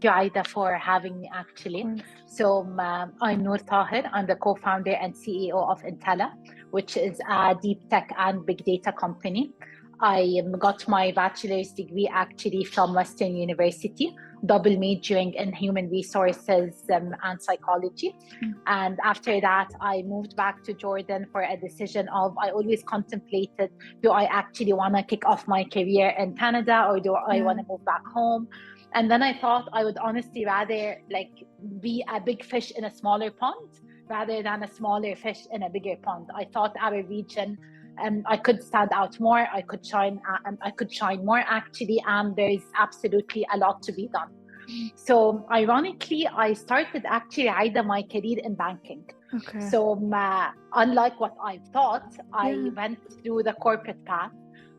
you, Aida, for having me actually. So I'm Nour Taher. I'm the co-founder and CEO of Intella, which is a deep tech and big data company. I got my bachelor's degree actually from Western University, double majoring in human resources and psychology. And after that, I moved back to Jordan for a decision of, I always contemplated, do I actually want to kick off my career in Canada or do I want to move back home? And then I thought I would honestly rather be a big fish in a smaller pond rather than a smaller fish in a bigger pond. I thought our region, I could stand out more, I could shine more actually, and there's absolutely a lot to be done. So ironically, I started actually, Aida, my career in banking. So unlike what I thought, I went through the corporate path,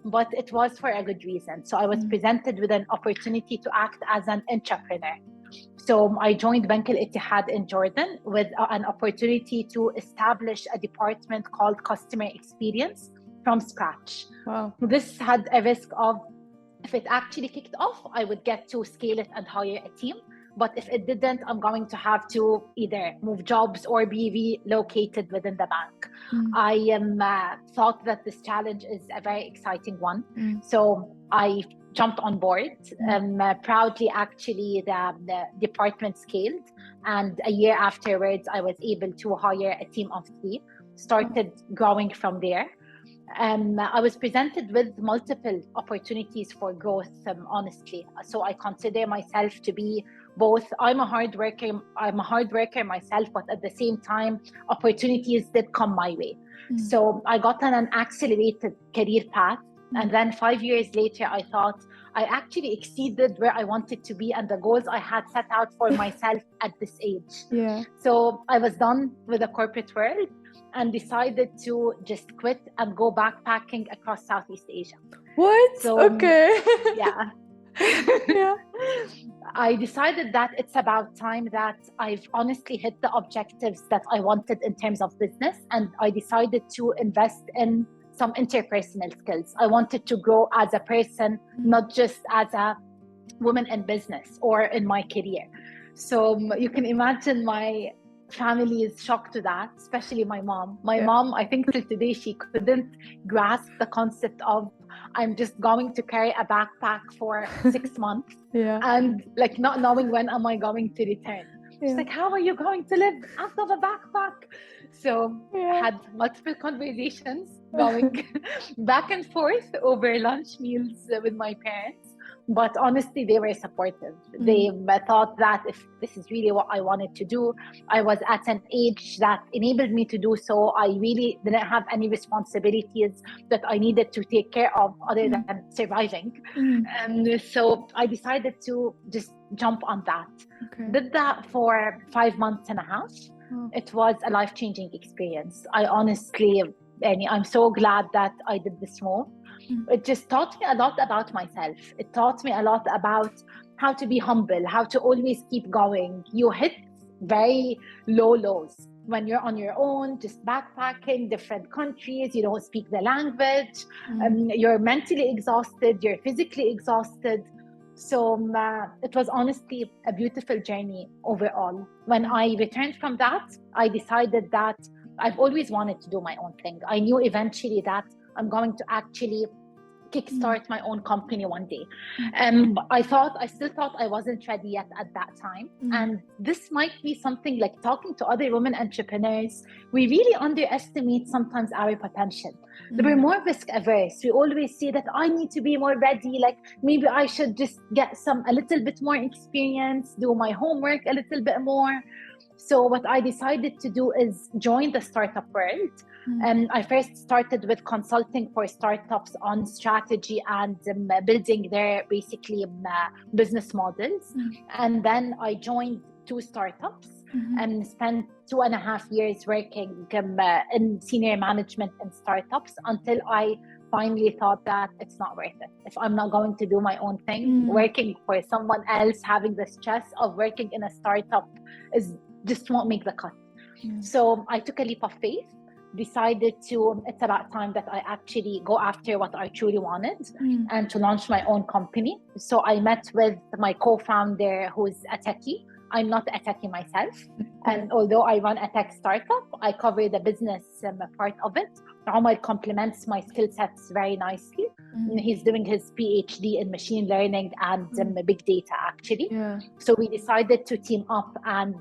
but it was for a good reason. So I was presented with an opportunity to act as an entrepreneur. So I joined Bank al Etihad in Jordan with an opportunity to establish a department called customer experience from scratch. Wow. This had a risk of, if it actually kicked off, I would get to scale it and hire a team. But if it didn't, I'm going to have to either move jobs or be relocated within the bank. I thought that this challenge is a very exciting one. So I jumped on board. Proudly, actually, the department scaled. And a year afterwards, I was able to hire a team of 3, started growing from there. I was presented with multiple opportunities for growth, honestly. So I consider myself to be both, I'm a hard worker myself, but at the same time, opportunities did come my way. So I got on an accelerated career path. And then 5 years later, I thought I actually exceeded where I wanted to be and the goals I had set out for myself at this age. So I was done with the corporate world and decided to just quit and go backpacking across Southeast Asia. What? So, yeah. I decided that it's about time that I've honestly hit the objectives that I wanted in terms of business, and I decided to invest in some interpersonal skills. I wanted to grow as a person, not just as a woman in business or in my career. So you can imagine my family is shocked to that, especially my mom. My mom, I think till today, she couldn't grasp the concept of I'm just going to carry a backpack for 6 months and not knowing when am I going to return. She's like, how are you going to live out of a backpack? So I had multiple conversations going back and forth over lunch meals with my parents. But honestly, they were supportive. They thought that if this is really what I wanted to do, I was at an age that enabled me to do so. I really didn't have any responsibilities that I needed to take care of other than surviving. So I decided to just jump on that. Did that for 5 months and a half. It was a life-changing experience. I honestly, I'm so glad that I did this move. It just taught me a lot about myself. It taught me a lot about how to be humble, how to always keep going. You hit very low lows when you're on your own, just backpacking, different countries, you don't speak the language, you're mentally exhausted, you're physically exhausted. So it was honestly a beautiful journey overall. When I returned from that, I decided that I've always wanted to do my own thing. I knew eventually that I'm going to actually kickstart my own company one day. I still thought I wasn't ready yet at that time. And this might be something like talking to other women entrepreneurs. We really underestimate sometimes our potential. We're more risk averse. We always say that I need to be more ready. Like maybe I should just get a little bit more experience, do my homework a little bit more. So what I decided to do is join the startup world. I first started with consulting for startups on strategy and building their basically business models. And then I joined 2 startups and spent 2.5 years working in senior management in startups until I finally thought that it's not worth it. If I'm not going to do my own thing, working for someone else, having the stress of working in a startup just won't make the cut. So I took a leap of faith, decided it's about time that I actually go after what I truly wanted and to launch my own company. So I met with my co-founder, who's a techie. I'm not a techie myself. And although I run a tech startup, I cover the business part of it. Omar complements my skill sets very nicely. He's doing his PhD in machine learning and big data, actually. So we decided to team up and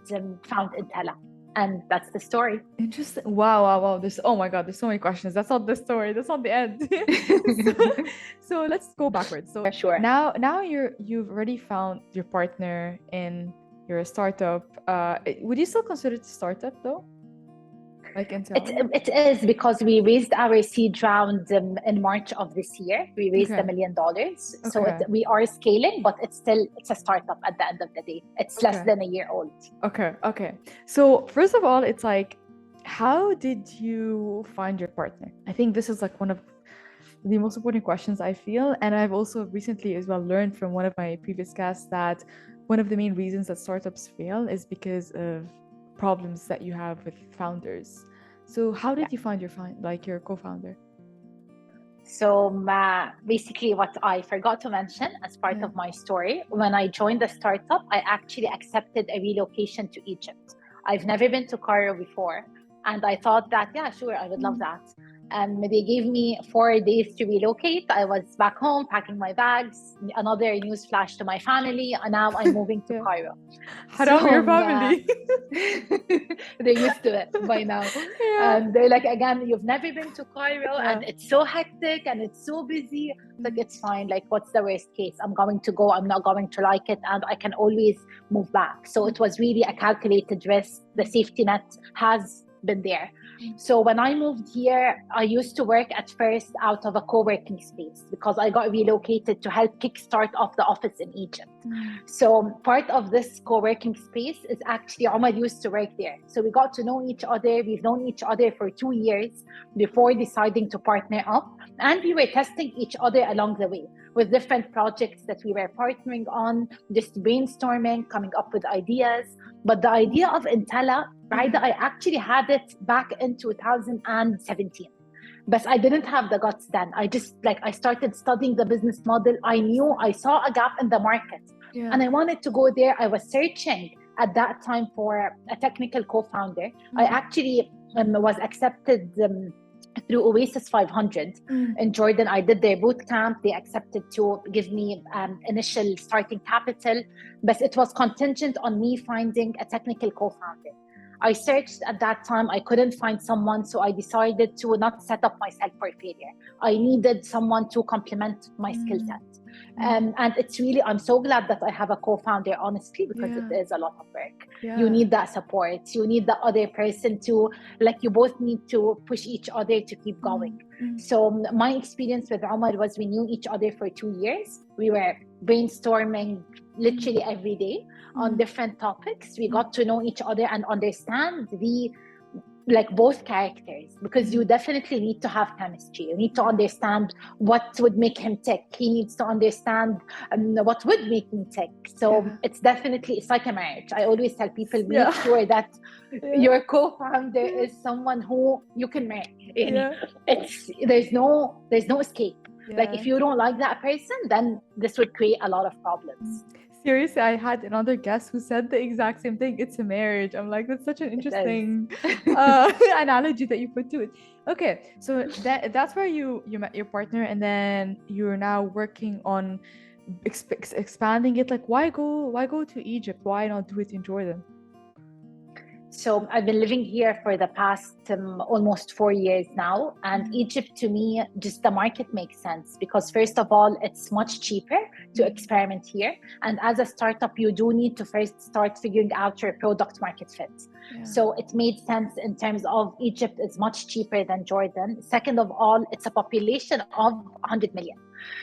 found Intella. And that's the story. Interesting. Wow. Oh my God, there's so many questions. That's not the story. That's not the end. so let's go backwards. So sure. Now you've already found your partner in your startup. Would you still consider it a startup though? Like Intella? It is, because we raised our seed round in March of this year. We raised $1 million. So we are scaling, but it's a startup at the end of the day. It's less than a year old. Okay. So first of all, it's like, how did you find your partner? I think this is like one of the most important questions, I feel. And I've also recently as well learned from one of my previous guests that one of the main reasons that startups fail is because of problems that you have with founders. So how did you find your co-founder? So basically, what I forgot to mention as part of my story, when I joined the startup, I actually accepted a relocation to Egypt. I've never been to Cairo before, and I thought that, yeah, sure, I would love that. They gave me 4 days to relocate. I was back home packing my bags. Another news flash to my family, and now I'm moving to Cairo. Haram, your family. They're used to it by now. And they're like, again, you've never been to Cairo, and it's so hectic and it's so busy. Like, it's fine. Like, what's the worst case? I'm going to go. I'm not going to like it, and I can always move back. So it was really a calculated risk. The safety net has been there. So when I moved here, I used to work at first out of a co-working space because I got relocated to help kickstart off the office in Egypt. So part of this co-working space is actually Omar used to work there. So we got to know each other. We've known each other for 2 years before deciding to partner up. And we were testing each other along the way with different projects that we were partnering on, just brainstorming, coming up with ideas. But the idea of Intella, Aida, I actually had it back in 2017. But I didn't have the guts then. I started studying the business model. I saw a gap in the market and I wanted to go there. I was searching at that time for a technical co-founder. I actually was accepted through Oasis 500 in Jordan. I did their boot camp. They accepted to give me initial starting capital, but it was contingent on me finding a technical co-founder. I searched at that time. I couldn't find someone, so I decided to not set up myself for failure. I needed someone to complement my skill set. And it's really, I'm so glad that I have a co-founder, honestly, because it is a lot of work. You need that support. You need the other person to, you both need to push each other to keep going. So my experience with Omar was we knew each other for 2 years. We were brainstorming literally every day on different topics. We got to know each other and understand both characters, because you definitely need to have chemistry. You need to understand what would make him tick. He needs to understand what would make me tick. So it's like a marriage. I always tell people, make sure that your co-founder is someone who you can marry. There's no escape. If you don't like that person, then this would create a lot of problems. Seriously, I had another guest who said the exact same thing. It's a marriage. I'm like, that's such an interesting analogy that you put to it. Okay, so that's where you met your partner, and then you're now working on expanding it. Like, why go to Egypt? Why not do it in Jordan? So I've been living here for the past almost 4 years now. And Egypt, to me, just the market makes sense because, first of all, it's much cheaper to experiment here. And as a startup, you do need to first start figuring out your product market fit. So it made sense in terms of Egypt is much cheaper than Jordan. Second of all, it's a population of 100 million.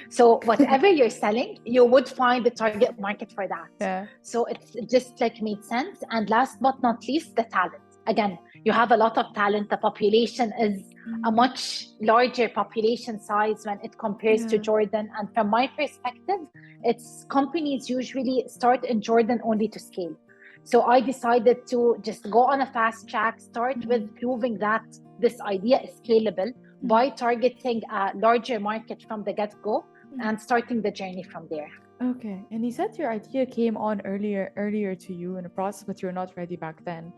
So whatever you're selling, you would find the target market for that. So it's just made sense. And last but not least, the talent. Again, you have a lot of talent. The population is a much larger population size when it compares to Jordan. And from my perspective, it's companies usually start in Jordan only to scale. So I decided to just go on a fast track, start with proving that this idea is scalable by targeting a larger market from the get-go and starting the journey from there. Okay. And you said your idea came on earlier to you in the process, but you're not ready back then.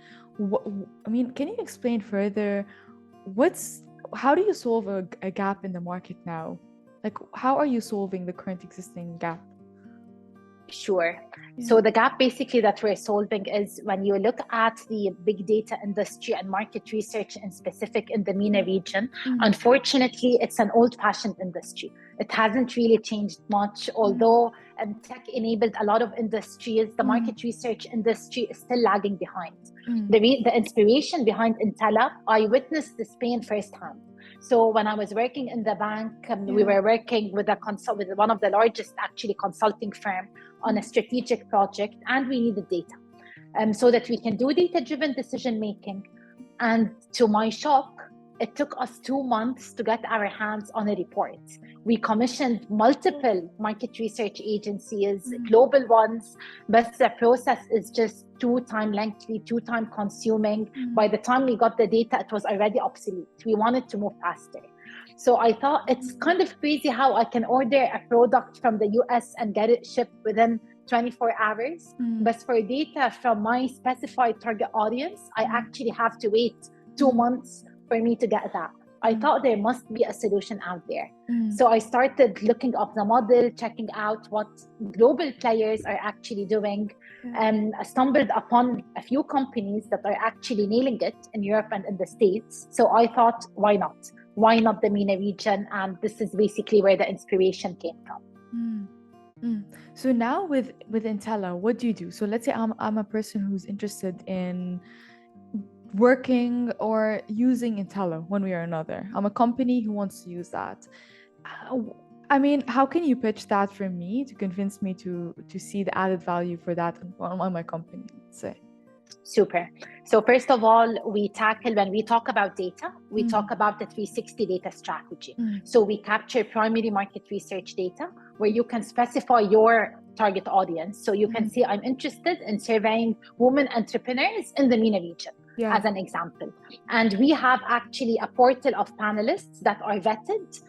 I mean, can you explain further how do you solve a gap in the market now? Like, how are you solving the current existing gap? Sure. So the gap basically that we're solving is when you look at the big data industry and market research in specific in the MENA region, unfortunately, it's an old-fashioned industry. It hasn't really changed much, although tech enabled a lot of industries, the market research industry is still lagging behind. The inspiration behind Intella, I witnessed this pain firsthand. So when I was working in the bank, we were working with with one of the largest actually consulting firm on a strategic project, and we needed data so that we can do data-driven decision making. And to my shock, it took us 2 months to get our hands on a report. We commissioned multiple market research agencies, global ones, but the process is just too time lengthy, too time consuming. By the time we got the data, it was already obsolete. We wanted to move faster. So I thought it's kind of crazy how I can order a product from the US and get it shipped within 24 hours. But for data from my specified target audience, I actually have to wait 2 months for me to get that. I thought there must be a solution out there. So I started looking up the model, checking out what global players are actually doing, and I stumbled upon a few companies that are actually nailing it in Europe and in the States. So I thought, why not? Why not the MENA region? And this is basically where the inspiration came from. So now with Intella, what do you do? So let's say I'm a person who's interested in working or using Intella one way or another. I'm a company who wants to use that. I mean, how can you pitch that for me to convince me to see the added value for that on my company, let's say? Super. So first of all, when we talk about data, we talk about the 360 data strategy. So we capture primary market research data where you can specify your target audience. So you can say, I'm interested in surveying women entrepreneurs in the MENA region, as an example. And we have actually a portal of panelists that are vetted,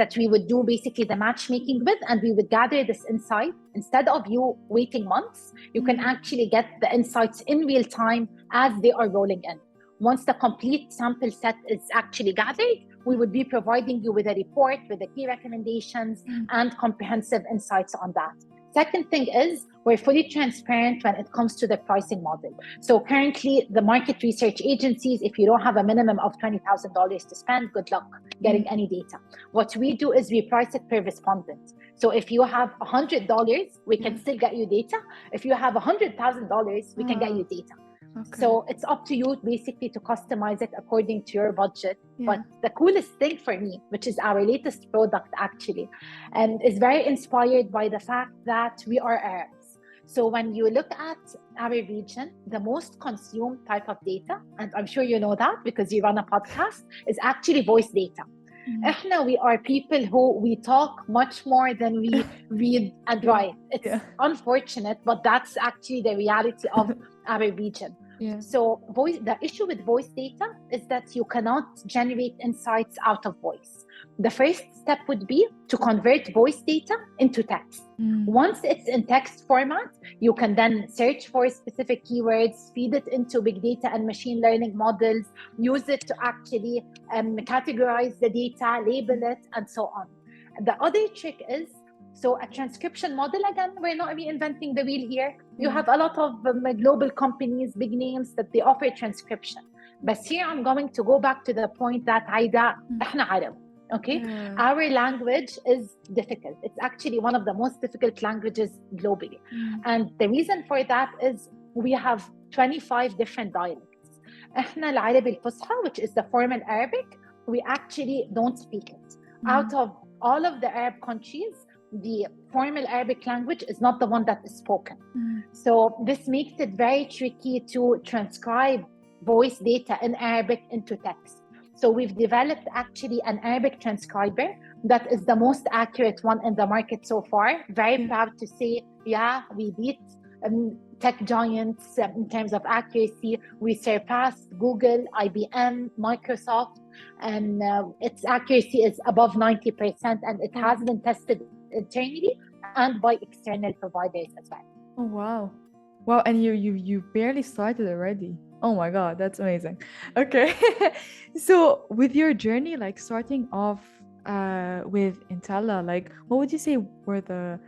that we would do basically the matchmaking with, and we would gather this insight. Instead of you waiting months, you can actually get the insights in real time as they are rolling in. Once the complete sample set is actually gathered, we would be providing you with a report with the key recommendations and comprehensive insights on that. Second thing is, we're fully transparent when it comes to the pricing model. So currently, the market research agencies, if you don't have a minimum of $20,000 to spend, good luck getting any data. What we do is we price it per respondent. So if you have $100, we can still get you data. If you have $100,000, we can get you data. Okay. So it's up to you basically to customize it according to your budget. But the coolest thing for me, which is our latest product actually, is very inspired by the fact that we are Arabs. So when you look at our region, the most consumed type of data, and I'm sure you know that because you run a podcast, is actually voice data. We are people who we talk much more than we read and write. It's unfortunate, but that's actually the reality of our region. So the issue with voice data is that you cannot generate insights out of voice. The first step would be to convert voice data into text. Once it's in text format, you can then search for specific keywords, feed it into big data and machine learning models, use it to actually categorize the data, label it, and so on. The other trick is, so a transcription model, again, we're not reinventing the wheel here. You have a lot of global companies, big names, that they offer transcription. But here I'm going to go back to the point that Aida, إحنا عرب. Okay, our language is difficult. It's actually one of the most difficult languages globally. And the reason for that is we have 25 different dialects. إحنا العربي الفصحى, which is the formal Arabic, we actually don't speak it. Out of all of the Arab countries, the formal Arabic language is not the one that is spoken. So this makes it very tricky to transcribe voice data in Arabic into text. So we've developed actually an Arabic transcriber that is the most accurate one in the market so far. Very proud to say, we beat tech giants in terms of accuracy. We surpassed Google, IBM, Microsoft, and its accuracy is above 90%, and it has been tested internally and by external providers as well. Oh, wow. Wow, and you barely started already. Oh my God, that's amazing. Okay. So with your journey, like starting off with Intella, like what would you say were the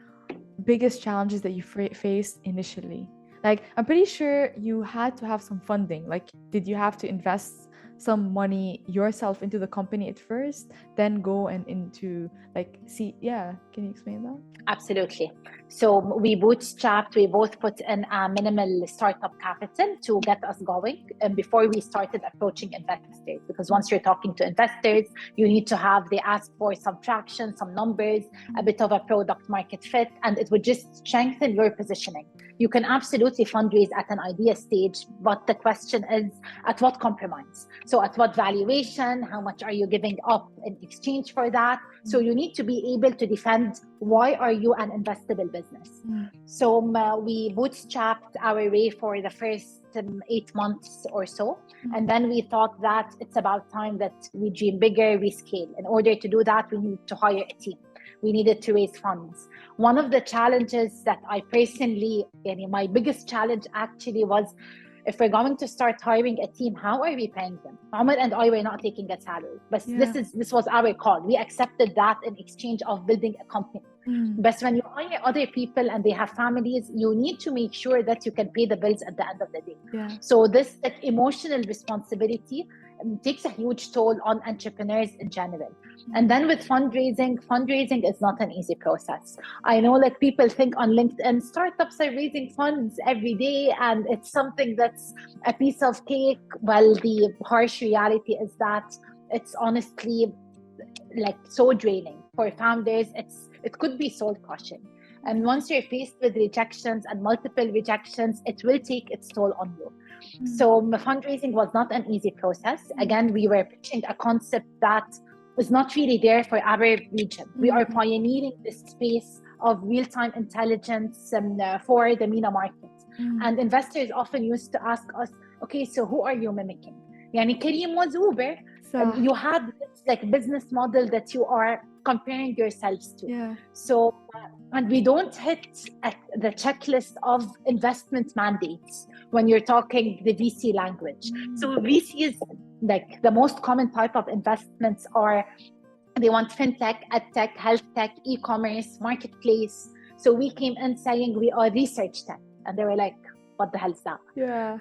biggest challenges that you faced initially? Like, I'm pretty sure you had to have some funding. Like, did you have to invest some money yourself into the company at first, then go and into like, see, yeah, can you explain that? Absolutely. So we bootstrapped, we both put in a minimal startup capital to get us going before we started approaching investors. Because once you're talking to investors, you need to have, they ask for some traction, some numbers, a bit of a product market fit, and it would just strengthen your positioning. You can absolutely fundraise at an idea stage, but the question is at what compromise? So at what valuation? How much are you giving up in exchange for that? So you need to be able to defend why are you an investable business. So we bootstrapped our way for the first 8 months or so. And then we thought that it's about time that we dream bigger, we scale. In order to do that, we need to hire a team. We needed to raise funds. One of the challenges that I personally, my biggest challenge actually was, if we're going to start hiring a team, how are we paying them? Omar and I were not taking a salary, but this was our call. We accepted that in exchange of building a company. But when you hire other people and they have families, you need to make sure that you can pay the bills at the end of the day. So this emotional responsibility takes a huge toll on entrepreneurs in general. And then with fundraising is not an easy process. I know like people think on LinkedIn, startups are raising funds every day and it's something that's a piece of cake. Well, the harsh reality is that it's honestly like so draining for founders. It could be soul crushing. And once you're faced with rejections and multiple rejections, it will take its toll on you. So fundraising was not an easy process. Again, we were pitching a concept that was not really there for our region. We are pioneering this space of real-time intelligence for the MENA market. And investors often used to ask us, okay, so who are you mimicking? Yani Kareem was Uber. You had this like business model that you are comparing yourselves to. So, and we don't hit the checklist of investment mandates when you're talking the VC language. So VC is like the most common type of investments are, they want fintech, edtech, health tech, e-commerce, marketplace. So we came in saying we are research tech, and they were like, what the hell is that?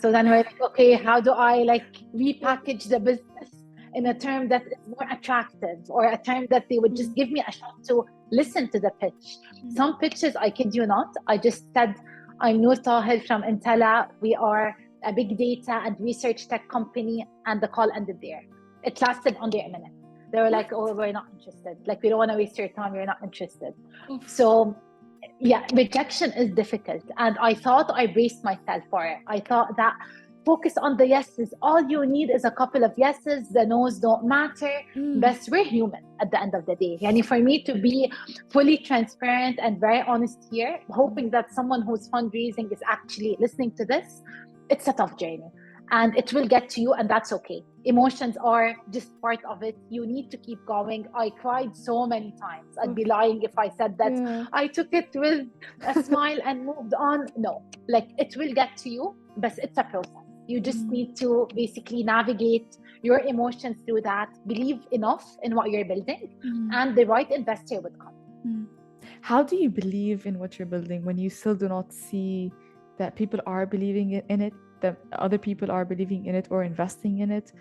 So then we're like, okay, how do I like repackage the business in a term that is more attractive, or a term that they would just give me a shot to listen to the pitch. Some pitches, I kid you not, I just said, I'm Nour Taher from Intella. We are a big data and research tech company, and the call ended there. It lasted under a minute. They were like, oh, we're not interested. Like, we don't want to waste your time. We're not interested. So yeah, rejection is difficult. And I thought I braced myself for it. I thought that focus on the yeses. All you need is a couple of yeses. The no's don't matter. But we're human at the end of the day. Yani for me to be fully transparent and very honest here, hoping that someone who's fundraising is actually listening to this, it's a tough journey. And it will get to you, and that's okay. Emotions are just part of it. You need to keep going. I cried so many times. I'd be lying if I said that I took it with a smile and moved on. No, like it will get to you, but it's a process. You just need to basically navigate your emotions through that, believe enough in what you're building, and the right investor would come. How do you believe in what you're building when you still do not see that people are believing in it, that other people are believing in it or investing in it,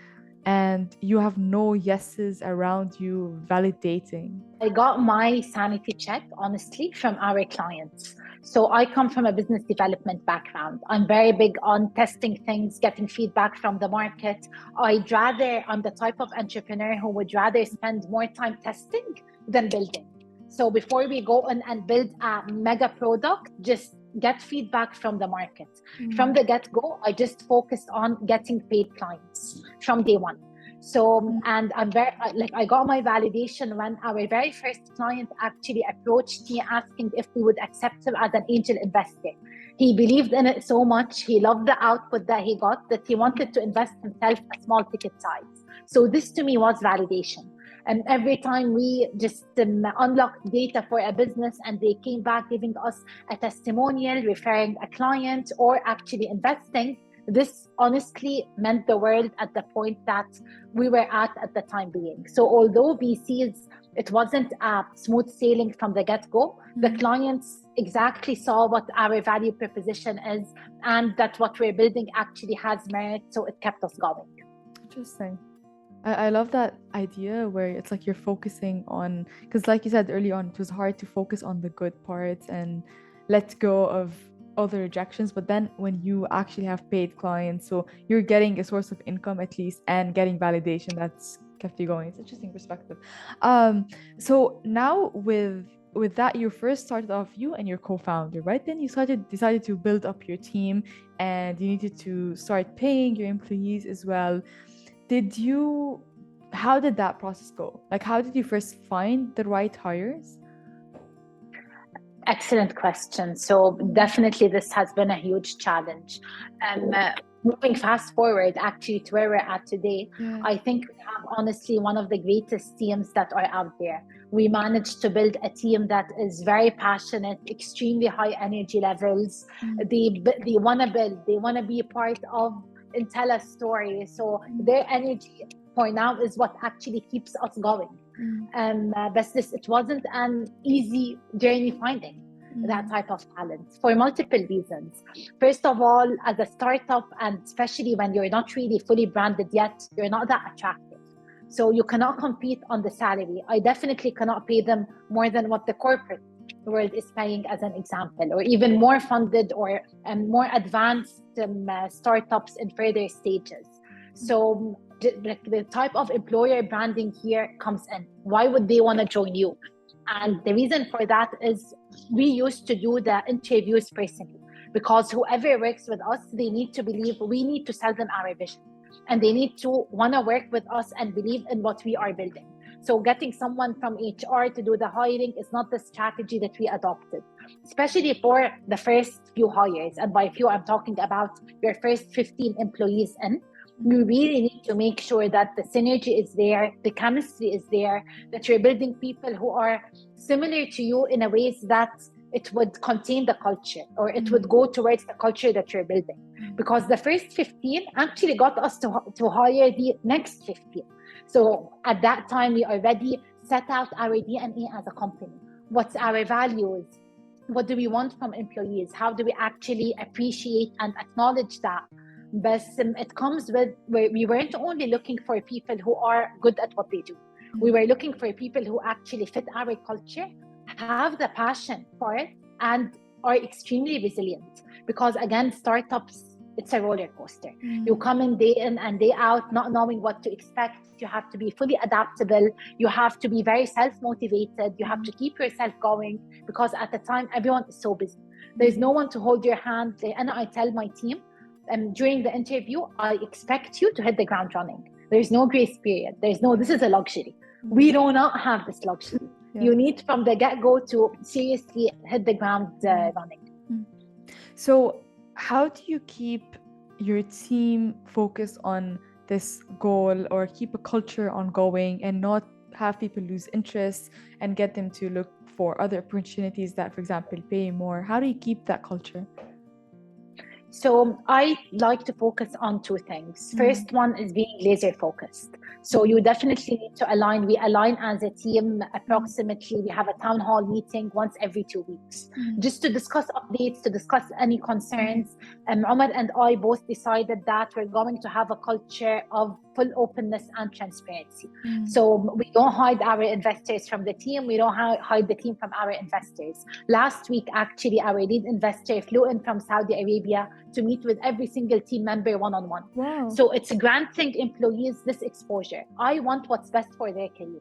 and you have no yeses around you validating? I got my sanity check, honestly, from our clients. So I come from a business development background. I'm very big on testing things, getting feedback from the market. I'm the type of entrepreneur who would rather spend more time testing than building. So before we go in and build a mega product, just get feedback from the market. From the get-go, I just focused on getting paid clients from day one. So, and I'm very, like, I got my validation when our very first client actually approached me asking if we would accept him as an angel investor. He believed in it so much. He loved the output that he got that he wanted to invest himself a small ticket size. So this to me was validation. And every time we just unlocked data for a business and they came back giving us a testimonial, referring a client, or actually investing, this honestly meant the world at the point that we were at the time being. So although VCs, it wasn't smooth sailing from the get-go, the clients exactly saw what our value proposition is and that what we're building actually has merit, so it kept us going. Interesting. I love that idea where it's like you're focusing on, because like you said early on, it was hard to focus on the good parts and let go of all the rejections. But then when you actually have paid clients, so you're getting a source of income at least and getting validation, that's kept you going. It's an interesting perspective. So now with that, you first started off, you and your co-founder, right? Then you decided to build up your team and you needed to start paying your employees as well. How did that process go? Like, how did you first find the right hires? Excellent question. So definitely this has been a huge challenge. Moving fast forward actually to where we're at today, I think we have honestly one of the greatest teams that are out there. We managed to build a team that is very passionate, extremely high energy levels. They want to build, they want to be a part of Intella's story. So their energy for now is what actually keeps us going. But it wasn't an easy journey finding that type of talent for multiple reasons. First of all, as a startup, and especially when you're not really fully branded yet, you're not that attractive. So you cannot compete on the salary. I definitely cannot pay them more than what the corporate world is paying, as an example, or even more funded or more advanced startups in further stages. So the type of employer branding here comes in. Why would they want to join you? And the reason for that is we used to do the interviews personally, because whoever works with us, they need to believe we need to sell them our vision, and they need to want to work with us and believe in what we are building. So getting someone from HR to do the hiring is not the strategy that we adopted, especially for the first few hires. And by few, I'm talking about your first 15 employees in. You really need to make sure that the synergy is there, the chemistry is there, that you're building people who are similar to you in a ways that it would contain the culture, or it would go towards the culture that you're building. Because the first 15 actually got us to hire the next 15. So at that time, we already set out our DNA as a company. What's our values? What do we want from employees? How do we actually appreciate and acknowledge that? But it comes with, we weren't only looking for people who are good at what they do. We were looking for people who actually fit our culture, have the passion for it, and are extremely resilient. Because again, startups, it's a roller coaster. You come in day in and day out, not knowing what to expect. You have to be fully adaptable. You have to be very self-motivated. You have to keep yourself going, because at the time, everyone is so busy. There's no one to hold your hand. And I tell my team, during the interview, I expect you to hit the ground running. There's no grace period. This is a luxury. We do not have this luxury. You need from the get-go to seriously hit the ground running. So how do you keep your team focused on this goal, or keep a culture ongoing and not have people lose interest and get them to look for other opportunities that, for example, pay more? How do you keep that culture? So I like to focus on two things. First one is being laser focused. So you definitely need to align. We align as a team approximately. We have a town hall meeting once every 2 weeks, just to discuss updates, to discuss any concerns. Omar and I both decided that we're going to have a culture of full openness and transparency. So we don't hide our investors from the team. We don't hide the team from our investors. Last week, actually, our lead investor flew in from Saudi Arabia to meet with every single team member one-on-one. Wow. So it's granting employees this exposure. I want what's best for their career.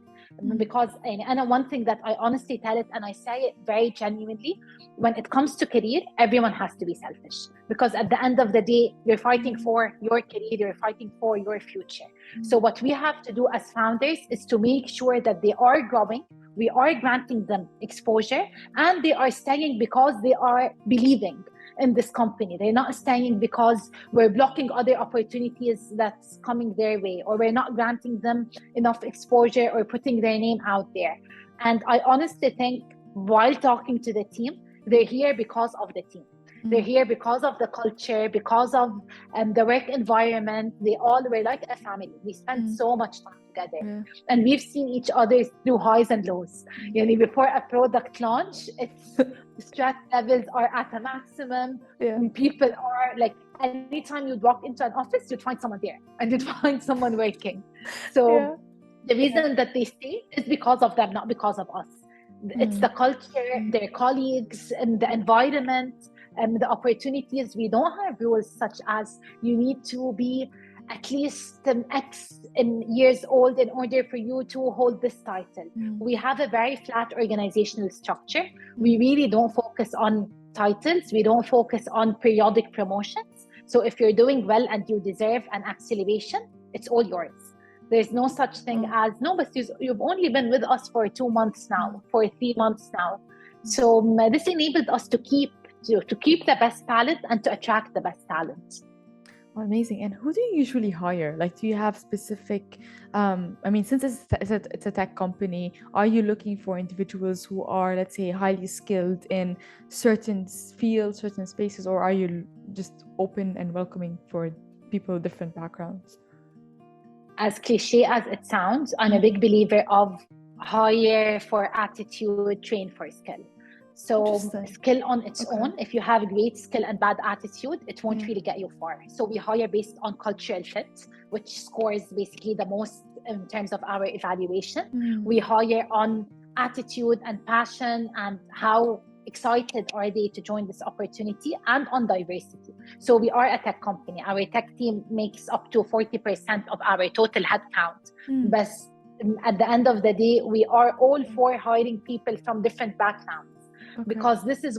Because, and one thing that I honestly tell it, and I say it very genuinely, when it comes to career, everyone has to be selfish. Because at the end of the day, you're fighting for your career, you're fighting for your future. So what we have to do as founders is to make sure that they are growing, we are granting them exposure, and they are staying because they are believing in this company. They're not staying because we're blocking other opportunities that's coming their way, or we're not granting them enough exposure or putting their name out there. And I honestly think while talking to the team, they're here because of the team. They're here because of the culture, because of the work environment. They all were like a family. We spent so much time together, and we've seen each other through highs and lows. Before a product launch, it's stress levels are at a maximum. People are like, anytime you'd walk into an office, you'd find someone there and you'd find someone working. So the reason that they stay is because of them, not because of us. It's the culture, their colleagues, and the environment, and the opportunities. We don't have rules such as you need to be at least X in years old in order for you to hold this title. We have a very flat organizational structure. We really don't focus on titles. We don't focus on periodic promotions. So if you're doing well and you deserve an acceleration, it's all yours. There's no such thing as, no, but you've only been with us for 2 months now, for 3 months now. So this enabled us to keep the best talent and to attract the best talent. Oh, amazing. And who do you usually hire? Like, do you have specific, since it's a tech company, are you looking for individuals who are, let's say, highly skilled in certain fields, certain spaces, or are you just open and welcoming for people with different backgrounds? As cliche as it sounds, I'm a big believer of hire for attitude, train for skill. So skill on its own, if you have great skill and bad attitude, it won't really get you far. So we hire based on cultural fit, which scores basically the most in terms of our evaluation. We hire on attitude and passion and how excited are they to join this opportunity, and on diversity. So we are a tech company. Our tech team makes up to 40% of our total headcount. But at the end of the day, we are all for hiring people from different backgrounds. Because this is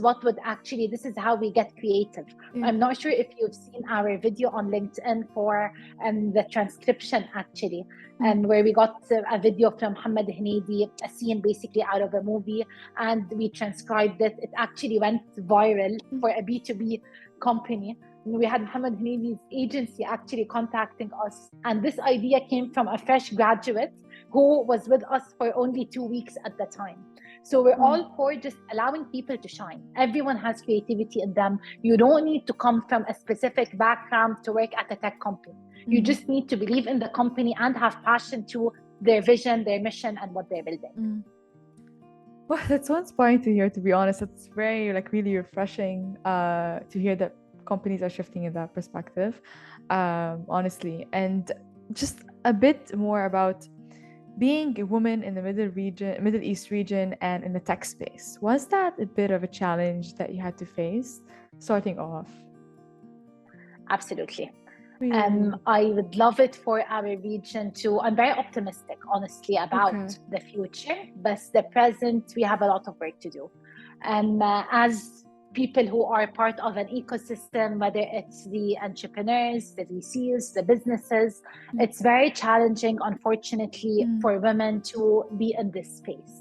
how we get creative. I'm not sure if you've seen our video on LinkedIn for the transcription actually, and where we got a video from Mohammed Hneidi, a scene basically out of a movie, and we transcribed it. It actually went viral for a B2B company. We had Mohammed Hhneidi's agency actually contacting us, and this idea came from a fresh graduate who was with us for only 2 weeks at the time. So we're all for just allowing people to shine. Everyone has creativity in them. You don't need to come from a specific background to work at a tech company. You just need to believe in the company and have passion to their vision, their mission, and what they're building. Well, that's so inspiring to hear, to be honest. It's very, really refreshing to hear that companies are shifting in that perspective, honestly. And just a bit more about being a woman in the Middle East region and in the tech space. Was that a bit of a challenge that you had to face starting off? Absolutely. I would love it for our region too. I'm very optimistic, honestly, about the future, but the present, we have a lot of work to do. As people who are part of an ecosystem, whether it's the entrepreneurs, the VCs, the businesses, it's very challenging, unfortunately, for women to be in this space.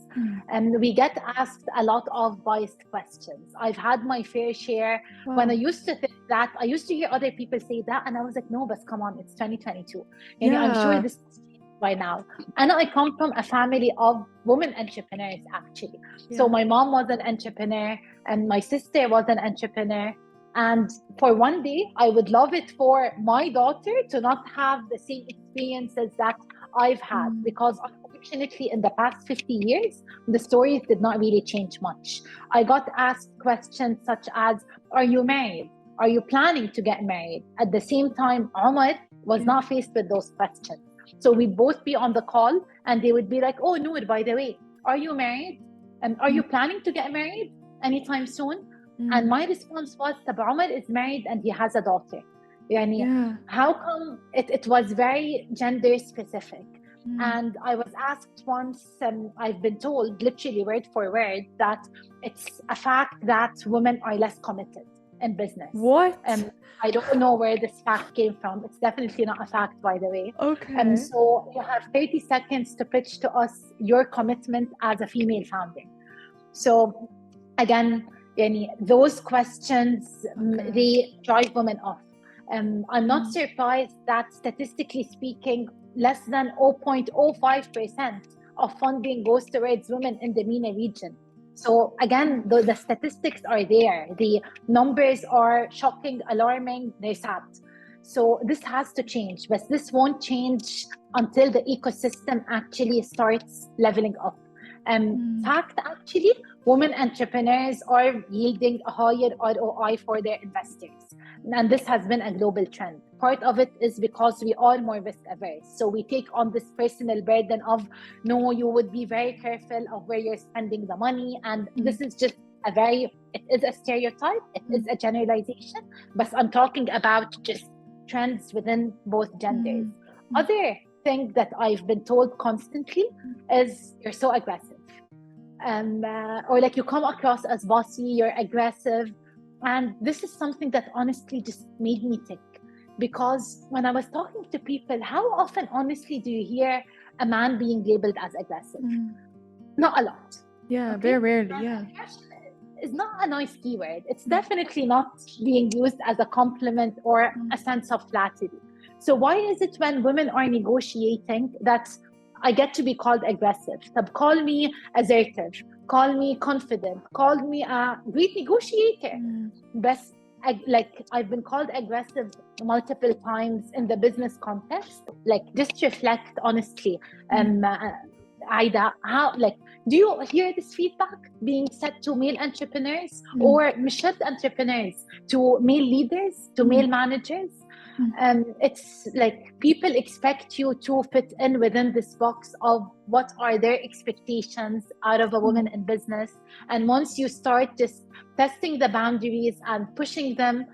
And we get asked a lot of biased questions. I've had my fair share. When I used to think that, I used to hear other people say that, and I was like, no, but come on, it's 2022. I'm sure this is by now. And I come from a family of women entrepreneurs, actually. So my mom was an entrepreneur and my sister was an entrepreneur. And for one day, I would love it for my daughter to not have the same experiences that I've had, because unfortunately in the past 50 years, the stories did not really change much. I got asked questions such as, are you married? Are you planning to get married? At the same time, Omar was not faced with those questions. So we'd both be on the call and they would be like, oh, Nour, by the way, are you married? And are you planning to get married anytime soon? And my response was, Tab Omar is married and he has a daughter. Yani, Yeah. how come it was very gender specific? And I was asked once, I've been told literally word for word that it's a fact that women are less committed in business. What? I don't know where this fact came from. It's definitely not a fact, by the way. Okay. So you have 30 seconds to pitch to us your commitment as a female founder. So again, those questions, they drive women off. I'm not surprised that statistically speaking, less than 0.05% of funding goes towards women in the MENA region. So again, the statistics are there. The numbers are shocking, alarming, they're sad. So this has to change, but this won't change until the ecosystem actually starts leveling up. Fact, actually, women entrepreneurs are yielding a higher ROI for their investors. And this has been a global trend. Part of it is because we are more risk averse. So we take on this personal burden of, no, you would be very careful of where you're spending the money. And this is just it is a stereotype, it is a generalization, but I'm talking about just trends within both genders. Other thing that I've been told constantly is, you're so aggressive. Or like, you come across as bossy, you're aggressive. And this is something that honestly just made me tick. Because when I was talking to people, how often honestly do you hear a man being labeled as aggressive? Not a lot. Yeah, very rarely, yeah. It's not a nice keyword. It's definitely not being used as a compliment or a sense of flattery. So why is it when women are negotiating that I get to be called aggressive? Call me assertive, call me confident, call me a great negotiator. But like, I've been called aggressive multiple times in the business context. Like, just reflect honestly, Aida, how, like, do you hear this feedback being said to male entrepreneurs or mishad entrepreneurs, to male leaders, to male managers? It's like, people expect you to fit in within this box of what are their expectations out of a woman in business. And once you start just testing the boundaries and pushing them,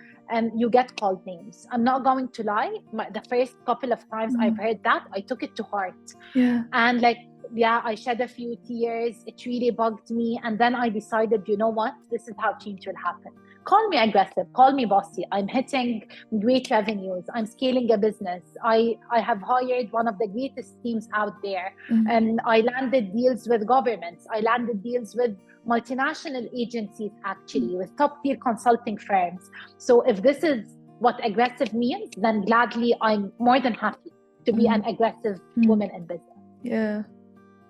you get called names. I'm not going to lie. The first couple of times I've heard that, I took it to heart. And like, I shed a few tears. It really bugged me. And then I decided, you know what? This is how change will happen. Call me aggressive, call me bossy. I'm hitting great revenues. I'm scaling a business. I have hired one of the greatest teams out there. And I landed deals with governments. I landed deals with multinational agencies, actually, with top tier consulting firms. So if this is what aggressive means, then gladly, I'm more than happy to be an aggressive woman in business. Yeah.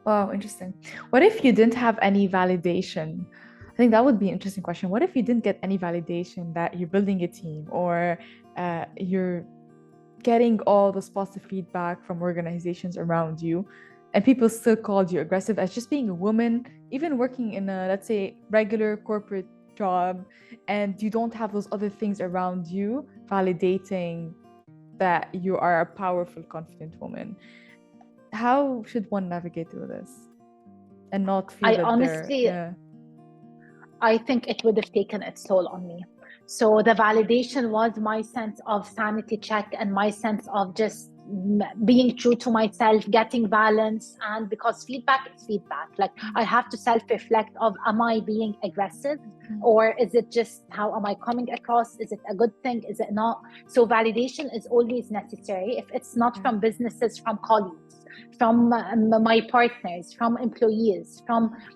Wow, interesting. What if you didn't have any validation? I think that would be an interesting question. What if you didn't get any validation that you're building a team, or you're getting all this positive feedback from organizations around you, and people still called you aggressive as just being a woman, even working in a, let's say, regular corporate job, and you don't have those other things around you validating that you are a powerful, confident woman? How should one navigate through this and not feel I think it would have taken its toll on me. So the validation was my sense of sanity check and my sense of just being true to myself, getting balance. And because feedback is feedback, like, I have to self-reflect of, am I being aggressive, or is it just, how am I coming across? Is it a good thing? Is it not? So validation is always necessary. If it's not from businesses, from colleagues, from my partners, from employees,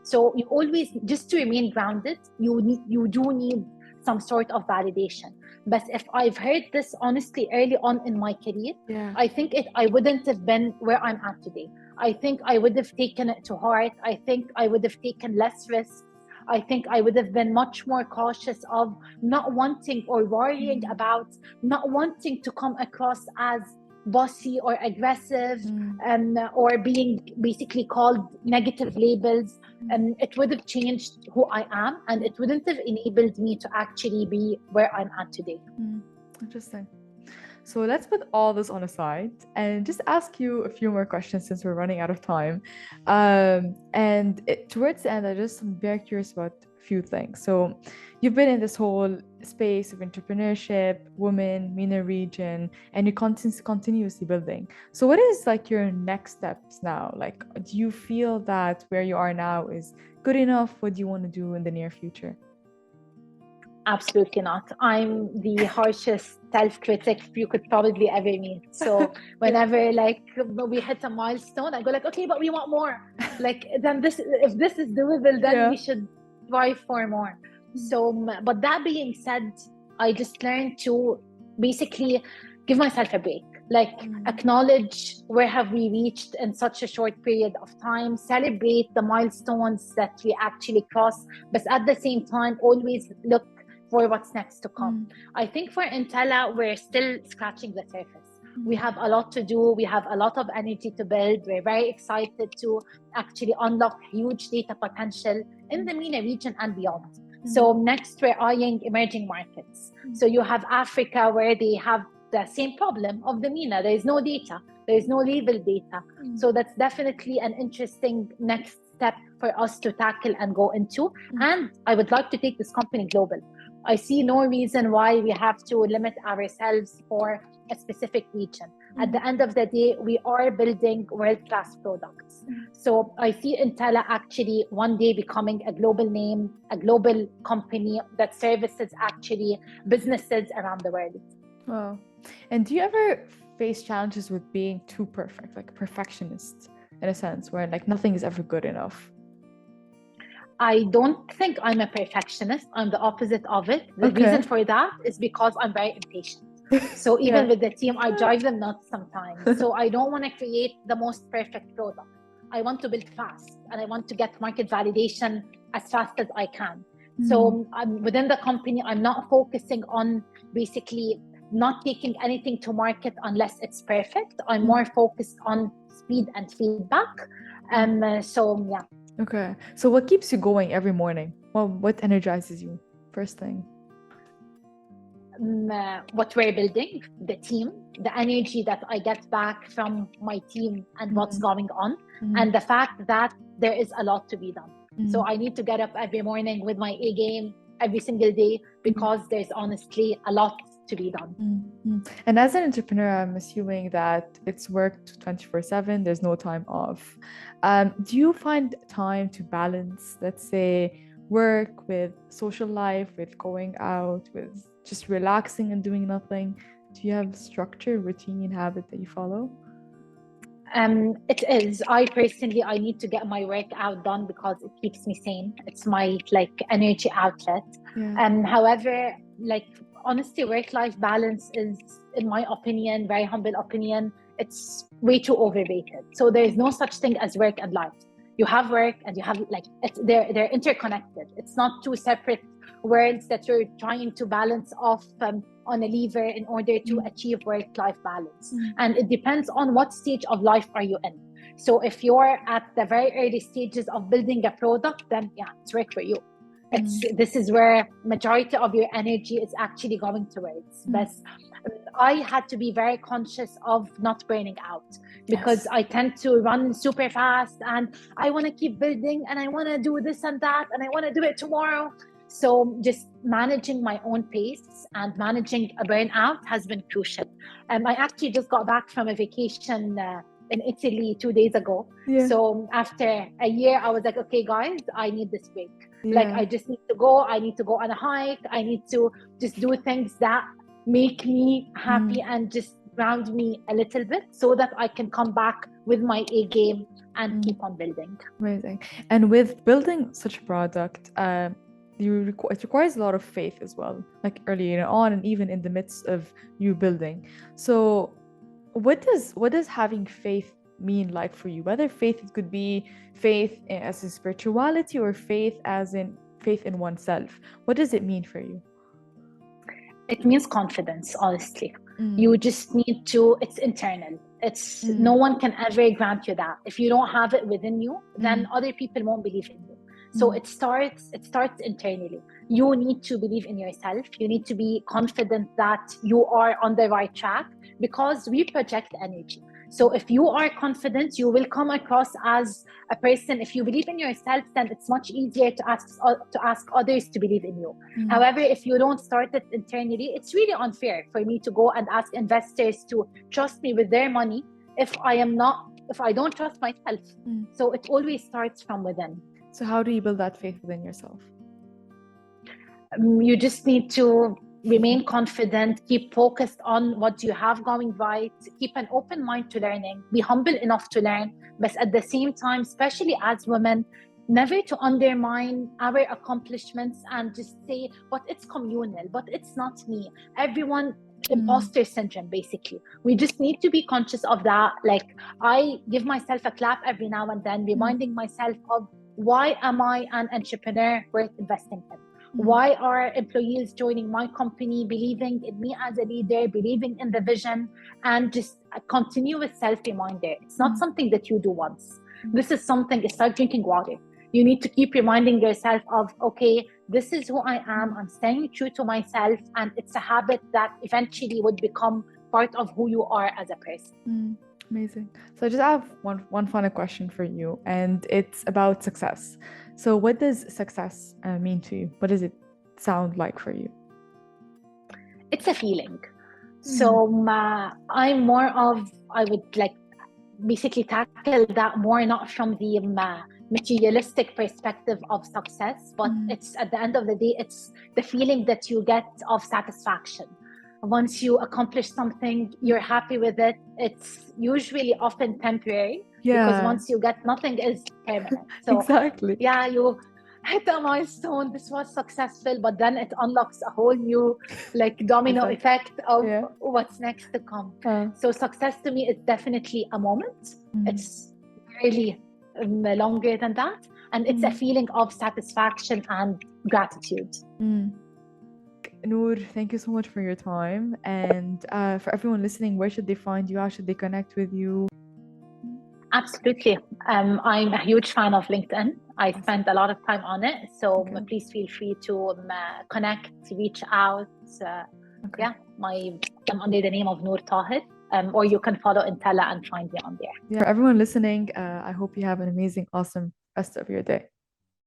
so you always, just to remain grounded, you do need some sort of validation. But if I've heard this honestly early on in my career, I think I wouldn't have been where I'm at today. I think I would have taken it to heart. I think I would have taken less risks. I think I would have been much more cautious of not wanting or worrying about not wanting to come across as bossy or aggressive, or being basically called negative labels. And it would have changed who I am, and it wouldn't have enabled me to actually be where I'm at today. Interesting. So let's put all this on a side and just ask you a few more questions since we're running out of time. Towards the end, I'm very curious about few things. So you've been in this whole space of entrepreneurship, women, MENA region, and you're continuously building. So what is like your next steps now? Like, do you feel that where you are now is good enough? What do you want to do in the near future? Absolutely not. I'm the harshest self-critic you could probably ever meet. So whenever like we hit a milestone, I go like, okay, but we want more. Like then if this is doable, then we should strive for more. So, but that being said, I just learned to basically give myself a break. Like acknowledge where have we reached in such a short period of time, celebrate the milestones that we actually cross, but at the same time, always look for what's next to come. I think for Intella, we're still scratching the surface. We have a lot to do. We have a lot of energy to build. We're very excited to actually unlock huge data potential in the MENA region and beyond. So next, we're eyeing emerging markets. So you have Africa, where they have the same problem of the MENA. There is no data. There is no legal data. So that's definitely an interesting next step for us to tackle and go into. And I would like to take this company global. I see no reason why we have to limit ourselves for a specific region. At the end of the day, we are building world-class products. So I see Intella actually one day becoming a global name, a global company that services actually businesses around the world. Wow. And do you ever face challenges with being too perfect, like a perfectionist in a sense, where like nothing is ever good enough? I don't think I'm a perfectionist. I'm the opposite of it. The reason for that is because I'm very impatient. So even with the team, I drive them nuts sometimes. So I don't want to create the most perfect product. I want to build fast and I want to get market validation as fast as I can. So within the company, I'm not focusing on basically not taking anything to market unless it's perfect. I'm more focused on speed and feedback. Okay. So what keeps you going every morning? Well, what energizes you first thing? What we're building, the team, the energy that I get back from my team and what's going on, and the fact that there is a lot to be done. So I need to get up every morning with my A game every single day because there's honestly a lot to be done. And as an entrepreneur, I'm assuming that it's worked 24/7. There's no time off. Do you find time to balance, let's say, work with social life, with going out, with just relaxing and doing nothing? Do you have structure, routine, habit that you follow? It is. I need to get my workout done because it keeps me sane. It's my energy outlet. However, honestly, work-life balance is, in my opinion, very humble opinion, it's way too overrated. So there is no such thing as work and life. You have work and you have they're interconnected. It's not two separate worlds that you're trying to balance off on a lever in order to achieve work-life balance. And it depends on what stage of life are you in. So if you're at the very early stages of building a product, then it's work for you. This is where majority of your energy is actually going towards. But I had to be very conscious of not burning out because I tend to run super fast and I want to keep building and I want to do this and that and I want to do it tomorrow. So just managing my own pace and managing a burnout has been crucial. I actually just got back from a vacation in Italy 2 days ago. So after a year, I was like, okay, guys, I need this break. I just need to go. I need to go on a hike. I need to just do things that make me happy and just ground me a little bit so that I can come back with my A game and keep on building. Amazing. And with building such a product, it requires a lot of faith as well, like earlier on and even in the midst of you building. So what does having faith mean like for you? Whether faith, it could be faith as in spirituality or faith as in faith in oneself. What does it mean for you? It means confidence, honestly. You just need to, it's internal. It's no one can ever grant you that. If you don't have it within you, then other people won't believe in you. So it starts internally. You need to believe in yourself. You need to be confident that you are on the right track because we project energy. So if you are confident, you will come across as a person. If you believe in yourself, then it's much easier to ask others to believe in you. However, if you don't start it internally, it's really unfair for me to go and ask investors to trust me with their money if I don't trust myself. So it always starts from within. So how do you build that faith within yourself? You just need to remain confident, keep focused on what you have going right, keep an open mind to learning, be humble enough to learn, but at the same time, especially as women, never to undermine our accomplishments and just say, but it's communal, but it's not me. Everyone, imposter syndrome, basically. We just need to be conscious of that. Like, I give myself a clap every now and then, reminding myself of, why am I an entrepreneur worth investing in? Why are employees joining my company, believing in me as a leader, believing in the vision, and just a continuous self-reminder. It's not something that you do once. This is something, it's like drinking water. You need to keep reminding yourself of, okay, this is who I am. I'm staying true to myself. And it's a habit that eventually would become part of who you are as a person. Amazing. So I just have one final question for you, and it's about success. So what does success mean to you? What does it sound like for you? It's a feeling. So I'm more of, I would like basically tackle that more not from the materialistic perspective of success, but it's at the end of the day, it's the feeling that you get of satisfaction. Once you accomplish something, you're happy with it. It's usually often temporary, because once you get, nothing is permanent. So exactly. Yeah, you hit a milestone, this was successful, but then it unlocks a whole new like domino effect of what's next to come. So success to me is definitely a moment. It's really longer than that. And it's a feeling of satisfaction and gratitude. Nour, thank you so much for your time. And for everyone listening, where should they find you? How should they connect with you? Absolutely. I'm a huge fan of LinkedIn. I spend a lot of time on it. So please feel free to connect, reach out. I'm under the name of Nour Taher. Or you can follow Intella and find me on there. For everyone listening, I hope you have an amazing, awesome rest of your day.